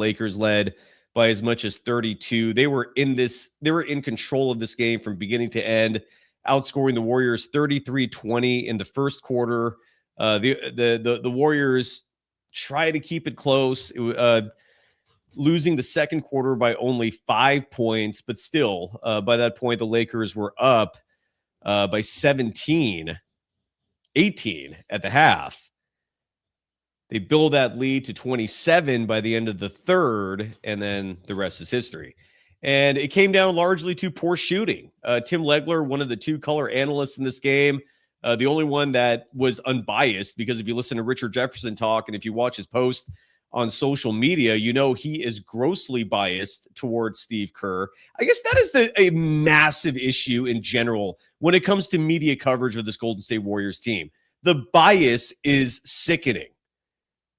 Lakers led by as much as 32. They were in control of this game from beginning to end, outscoring the Warriors 33-20 in the first quarter. The Warriors try to keep it close, losing the second quarter by only 5 points, but still, by that point, the Lakers were up by 18 at the half. They build that lead to 27 by the end of the third, and then the rest is history. And it came down largely to poor shooting. Tim Legler, one of the two color analysts in this game, the only one that was unbiased, because if you listen to Richard Jefferson talk and if you watch his post on social media, you know he is grossly biased towards Steve Kerr. I guess that is a massive issue in general when it comes to media coverage of this Golden State Warriors team. The bias is sickening.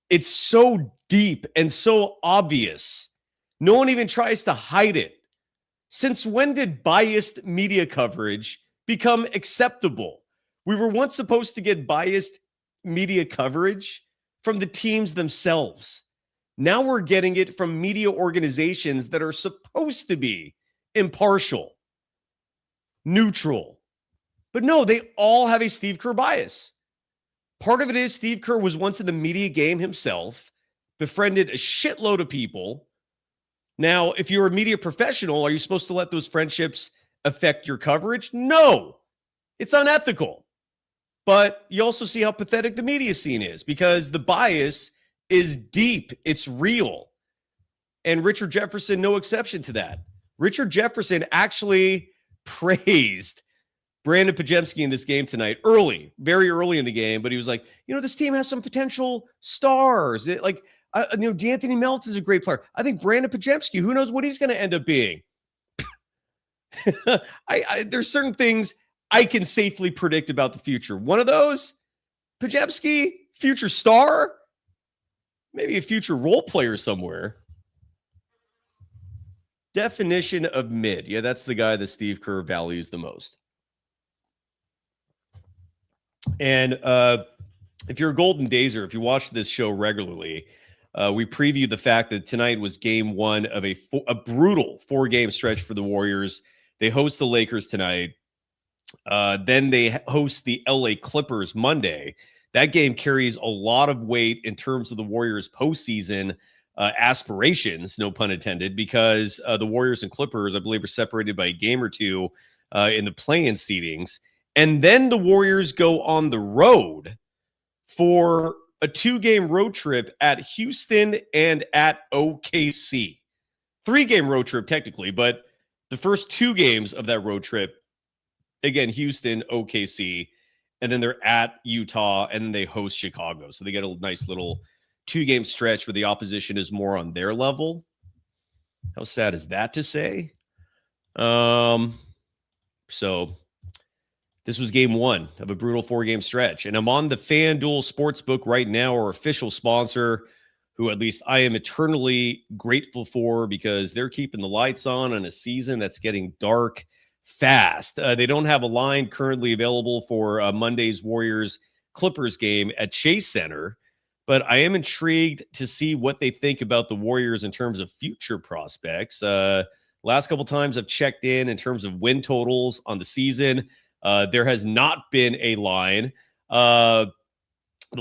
It's so deep and so obvious. No one even tries to hide it. Since when did biased media coverage become acceptable? We were once supposed to get biased media coverage from the teams themselves. Now we're getting it from media organizations that are supposed to be impartial, neutral. But no, they all have a Steve Kerr bias. Part of it is Steve Kerr was once in the media game himself, befriended a shitload of people. Now, if you're a media professional, are you supposed to let those friendships affect your coverage? No, it's unethical. But you also see how pathetic the media scene is, because the bias is deep. It's real. And Richard Jefferson, no exception to that. Richard Jefferson actually praised Brandon Podziemski in this game tonight, very early in the game, but he was like, this team has some potential stars. D'Anthony Melton's a great player. I think Brandon Podziemski, who knows what he's going to end up being. There's certain things I can safely predict about the future. One of those, Podziemski, future star, maybe a future role player somewhere. Definition of mid. Yeah, that's the guy that Steve Kerr values the most. And if you're a Golden Dazer, if you watch this show regularly, we previewed the fact that tonight was game one of a brutal 4-game stretch for the Warriors. They host the Lakers tonight. Then they host the LA Clippers Monday. That game carries a lot of weight in terms of the Warriors' postseason aspirations, no pun intended, because the Warriors and Clippers, I believe, are separated by a game or two in the play-in seedings. And then the Warriors go on the road for a 2-game road trip at Houston and at OKC. 3-game road trip, technically, but the first 2 games of that road trip, again, Houston, OKC, and then they're at Utah, and then they host Chicago. So they get a nice little 2-game stretch where the opposition is more on their level. How sad is that to say? So this was game one of a brutal 4-game stretch. And I'm on the FanDuel Sportsbook right now, our official sponsor, who at least I am eternally grateful for, because they're keeping the lights on a season that's getting dark fast. They don't have a line currently available for Monday's Warriors-Clippers game at Chase Center, but I am intrigued to see what they think about the Warriors in terms of future prospects. Last couple times I've checked in terms of win totals on the season, there has not been a line. The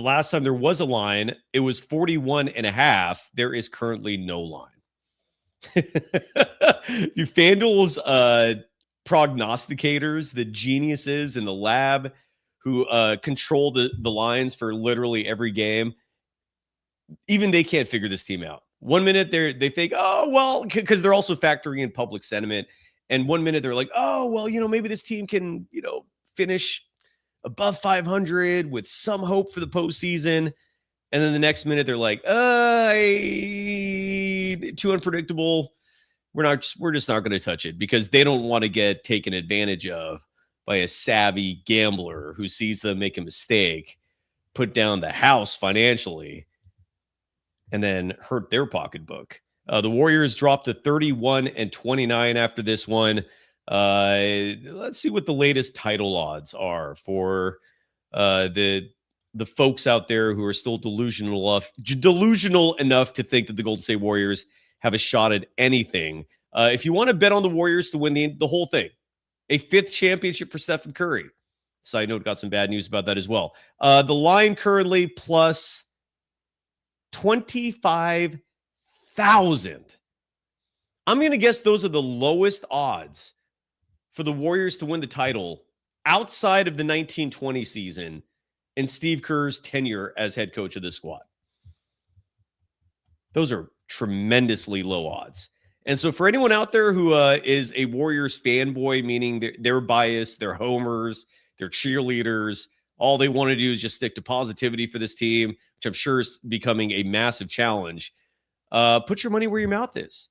last time there was a line, it was 41.5. There is currently no line. FanDuel's prognosticators, the geniuses in the lab who control the lines for literally every game, even they can't figure this team out. 1 minute they think, oh, well, because they're also factoring in public sentiment. And 1 minute they're like, oh, well, maybe this team can, finish above 500 with some hope for the postseason. And then the next minute they're like, too unpredictable. We're just not going to touch it, because they don't want to get taken advantage of by a savvy gambler who sees them make a mistake, put down the house financially, and then hurt their pocketbook. The Warriors dropped to 31-29 after this one. Let's see what the latest title odds are for the the folks out there who are still delusional enough to think that the Golden State Warriors have a shot at anything. If you want to bet on the Warriors to win the whole thing, a 5th championship for Steph and Curry. Side note, got some bad news about that as well. The line currently plus 25,000. I'm going to guess those are the lowest odds for the Warriors to win the title outside of the 1920 season and Steve Kerr's tenure as head coach of the squad. Those are tremendously low odds. And so for anyone out there who is a Warriors fanboy, meaning they're biased, they're homers, they're cheerleaders, all they want to do is just stick to positivity for this team, which I'm sure is becoming a massive challenge. Put your money where your mouth is.